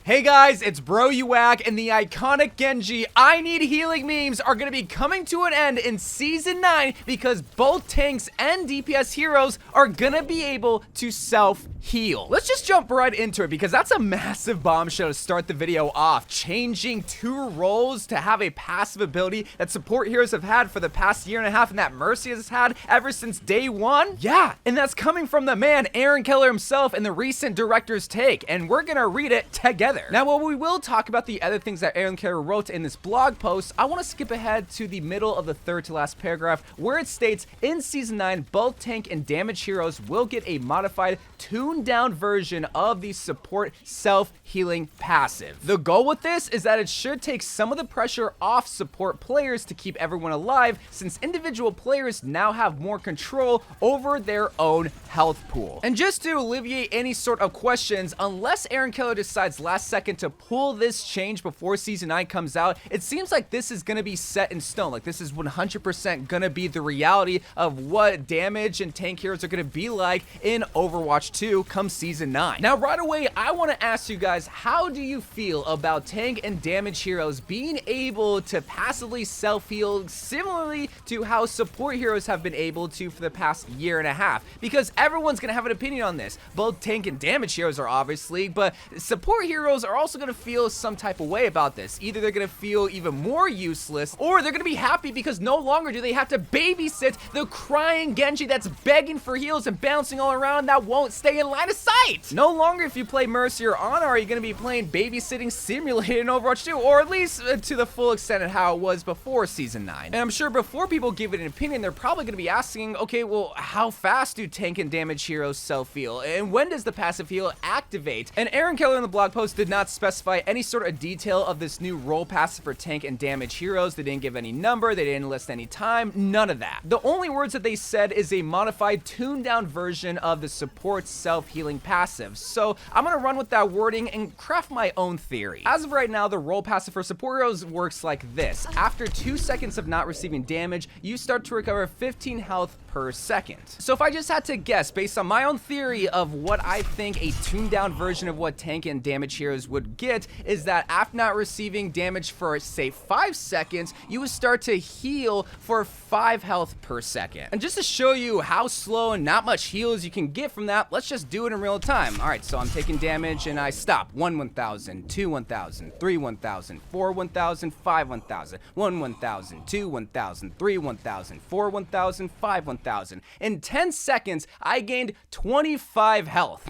Hey guys, it's Bro You Whack, and the iconic Genji I Need Healing memes are going to be coming to an end in Season 9 because both tanks and DPS heroes are going to be able to self-heal. Let's just jump right into it because that's a massive bombshell to start the video off. Changing two roles to have a passive ability that support heroes have had for the past year and a half and that Mercy has had ever since day one? Yeah, and that's coming from the man Aaron Keller himself in the recent director's take, and we're going to read it together. Now, while we will talk about the other things that Aaron Keller wrote in this blog post, I want to skip ahead to the middle of the third to last paragraph where it states, in Season 9, both tank and damage heroes will get a modified, tuned down version of the support self-healing passive. The goal with this is that it should take some of the pressure off support players to keep everyone alive, since individual players now have more control over their own health pool. And just to alleviate any sort of questions, unless Aaron Keller decides last second to pull this change before Season 9 comes out, it seems like this is going to be set in stone. Like, this is 100% going to be the reality of what damage and tank heroes are going to be like in Overwatch 2 come Season 9. Now, right away, I want to ask you guys, how do you feel about tank and damage heroes being able to passively self-heal similarly to how support heroes have been able to for the past year and a half? Because everyone's going to have an opinion on this. Both tank and damage heroes are obviously, but support heroes are also going to feel some type of way about this. Either they're going to feel even more useless, or they're going to be happy because no longer do they have to babysit the crying Genji that's begging for heals and bouncing all around that won't stay in line of sight. No longer, if you play Mercy or Ana, are you going to be playing babysitting simulated in Overwatch 2, or at least to the full extent of how it was before Season 9. And I'm sure before people give it an opinion, they're probably going to be asking, okay, well, how fast do tank and damage heroes self-heal? And when does the passive heal activate? And Aaron Keller in the blog post did not specify any sort of detail of this new role passive for tank and damage heroes. They didn't give any number, they didn't list any time, none of that. The only words that they said is a modified, tuned down version of the support self-healing passive. So I'm gonna run with that wording and craft my own theory. As of right now, the role passive for support heroes works like this. After 2 seconds of not receiving damage, you start to recover 15 health per second. So if I just had to guess based on my own theory of what I think a tuned down version of what tank and damage heroes would get, is that after not receiving damage for, say, 5 seconds, you would start to heal for 5 health per second. And just to show you how slow and not much heals you can get from that, let's just do it in real time. All right, so I'm taking damage and I stop. 1,000, 2, 1,000, 3, 1,000, 4, 1,000, 5, 1,000, 1,000, 2, 1,000, 3, 1,000, 4, 1,000, 5, 1,000. In 10 seconds, I gained 25 health,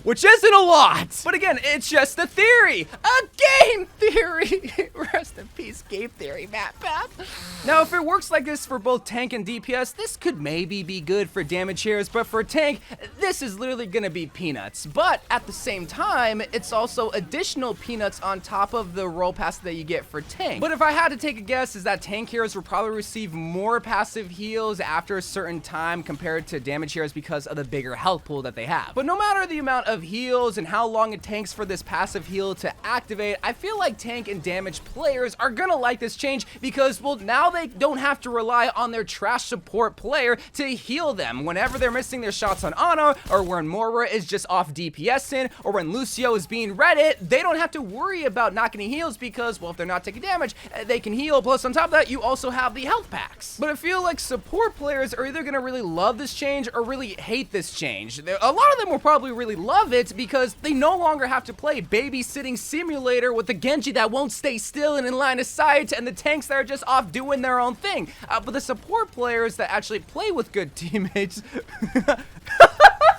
which isn't a lot. But again, it's just a theory, a game theory. Rest in peace, game theory, Matt. Now, if it works like this for both tank and DPS, this could maybe be good for damage heroes, but for tank, this is literally gonna be peanuts. But at the same time, it's also additional peanuts on top of the role pass that you get for tank. But if I had to take a guess, is that tank heroes will probably receive more passive heals after a certain time compared to damage heroes because of the bigger health pool that they have. But no matter the amount of heals and how long it takes for this passive heal to activate, I feel like tank and damage players are gonna like this change because, well, now they don't have to rely on their trash support player to heal them whenever they're missing their shots on Ana, or when Moira is just off DPSing, or when Lucio is being Reddit. They don't have to worry about not getting heals because, well, if they're not taking damage, they can heal. Plus, on top of that, you also have the health packs. But I feel like support players are either gonna really love this change or really hate this change. A lot of them will probably really love it because they no longer have to play babysitting simulator with the Genji that won't stay still and in line of sight, and the tanks that are just off doing their own thing. But the support players that actually play with good teammates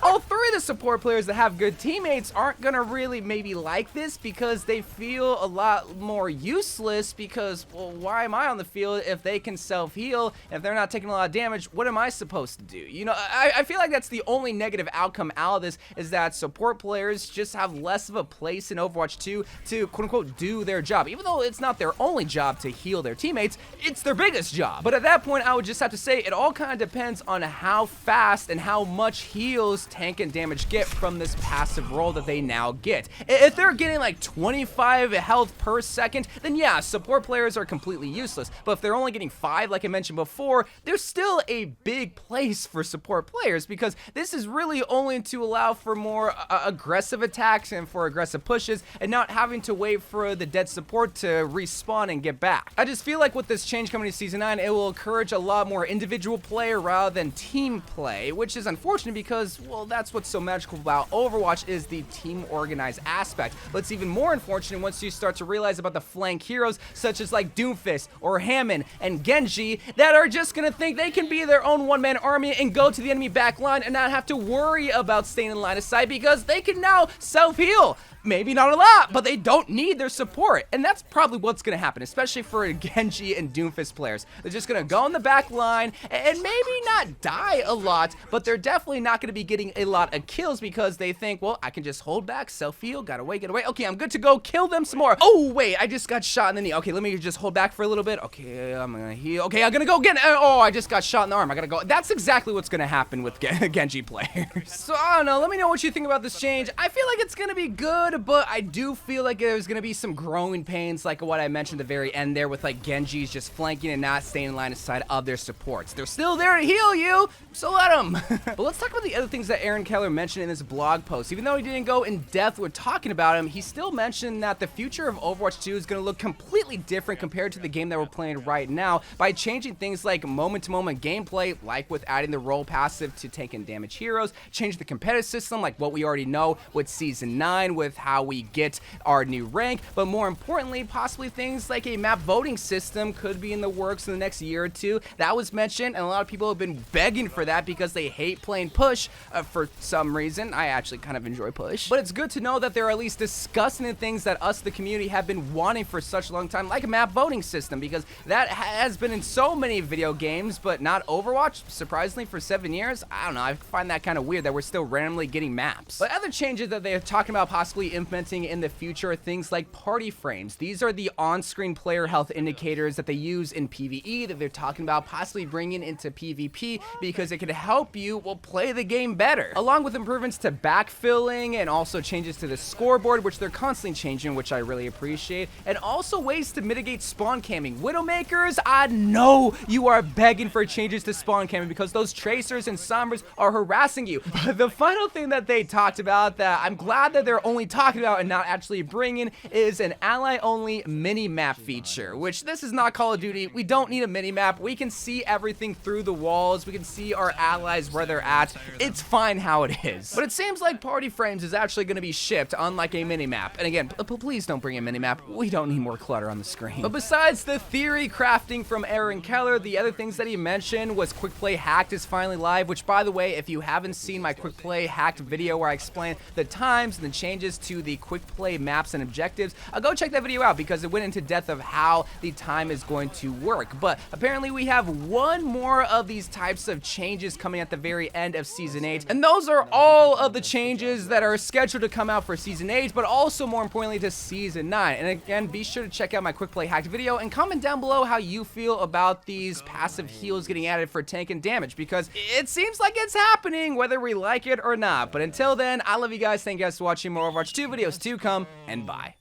all three of the support players that have good teammates aren't gonna really maybe like this because they feel a lot more useless because, well, why am I on the field if they can self-heal? If they're not taking a lot of damage, what am I supposed to do? You know, I feel like that's the only negative outcome out of this, is that support players just have less of a place in Overwatch 2 to quote-unquote do their job. Even though it's not their only job to heal their teammates, it's their biggest job. But at that point, I would just have to say it all kind of depends on how fast and how much heals tank tank and damage get from this passive role that they now get. If they're getting like 25 health per second, then yeah, support players are completely useless. But if they're only getting 5, like I mentioned before, there's still a big place for support players, because this is really only to allow for more aggressive attacks and for aggressive pushes, and not having to wait for the dead support to respawn and get back. I just feel like with this change coming to Season 9, it will encourage a lot more individual play rather than team play, which is unfortunate because, well, that's what's so magical about Overwatch, is the team organized aspect. But it's even more unfortunate once you start to realize about the flank heroes such as like Doomfist or Hammond and Genji that are just gonna think they can be their own one-man army and go to the enemy back line and not have to worry about staying in line of sight because they can now self-heal. Maybe not a lot, but they don't need their support. And that's probably what's going to happen, especially for Genji and Doomfist players. They're just going to go in the back line and maybe not die a lot, but they're definitely not going to be getting a lot of kills because they think, well, I can just hold back, self-heal, get away. Okay, I'm good to go, kill them some more. Oh, wait, I just got shot in the knee. Okay, let me just hold back for a little bit. Okay, I'm going to heal. Okay, I'm going to go again. Oh, I just got shot in the arm. I got to go. That's exactly what's going to happen with Genji players. So, I don't know. Let me know what you think about this change. I feel like it's going to be good, but I do feel like there's going to be some growing pains, like what I mentioned at the very end there with like Genji's just flanking and not staying in line of sight of their supports. They're still there to heal you, so let them. But let's talk about the other things that Keller mentioned in this blog post. Even though he didn't go in depth with talking about him, he still mentioned that the future of Overwatch 2 is going to look completely different compared to the game that we're playing right now by changing things like moment-to-moment gameplay, like with adding the role passive to tank and damage heroes, change the competitive system like what we already know with Season 9 with how we get our new rank, but more importantly, possibly things like a map voting system could be in the works in the next year or two. That was mentioned, and a lot of people have been begging for that because they hate playing push for some reason. I actually kind of enjoy push, but it's good to know that they're at least discussing the things that us, the community, have been wanting for such a long time, like a map voting system, because that has been in so many video games, but not Overwatch, surprisingly, for 7 years. I don't know, I find that kind of weird that we're still randomly getting maps. But other changes that they're talking about possibly implementing in the future are things like party frames. These are the on-screen player health indicators that they use in PvE that they're talking about possibly bringing into PvP because it could help you, well, play the game better. Along with improvements to backfilling and also changes to the scoreboard, which they're constantly changing, which I really appreciate, and also ways to mitigate spawn camming. Widowmakers, I know you are begging for changes to spawn camming because those tracers and sombras are harassing you. But the final thing that they talked about that I'm glad that they're only talking about and not actually bringing is an ally-only mini-map feature, which this is not Call of Duty. We don't need a mini-map. We can see everything through the walls. We can see our allies where they're at. It's fine how it is. But it seems like party frames is actually going to be shipped, unlike a mini-map. And again, please don't bring a mini-map. We don't need more clutter on the screen. But besides the theory crafting from Keller, the other things that he mentioned was Quick Play Hacked is finally live, which, by the way, if you haven't seen my Quick Play Hacked video where I explain the times and the changes to the Quick Play maps and objectives, go check that video out because it went into depth of how the time is going to work. But apparently we have one more of these types of changes coming at the very end of Season 8, and those are all of the changes that are scheduled to come out for Season 8, but also more importantly to Season 9. And again, be sure to check out my Quick Play Hacked video and comment down below how you feel about these passive heals getting added for tank and damage, because it seems like it's happening whether we like it or not. But until then, I love you guys. Thank you guys for watching. More Overwatch 2 videos to come, and bye.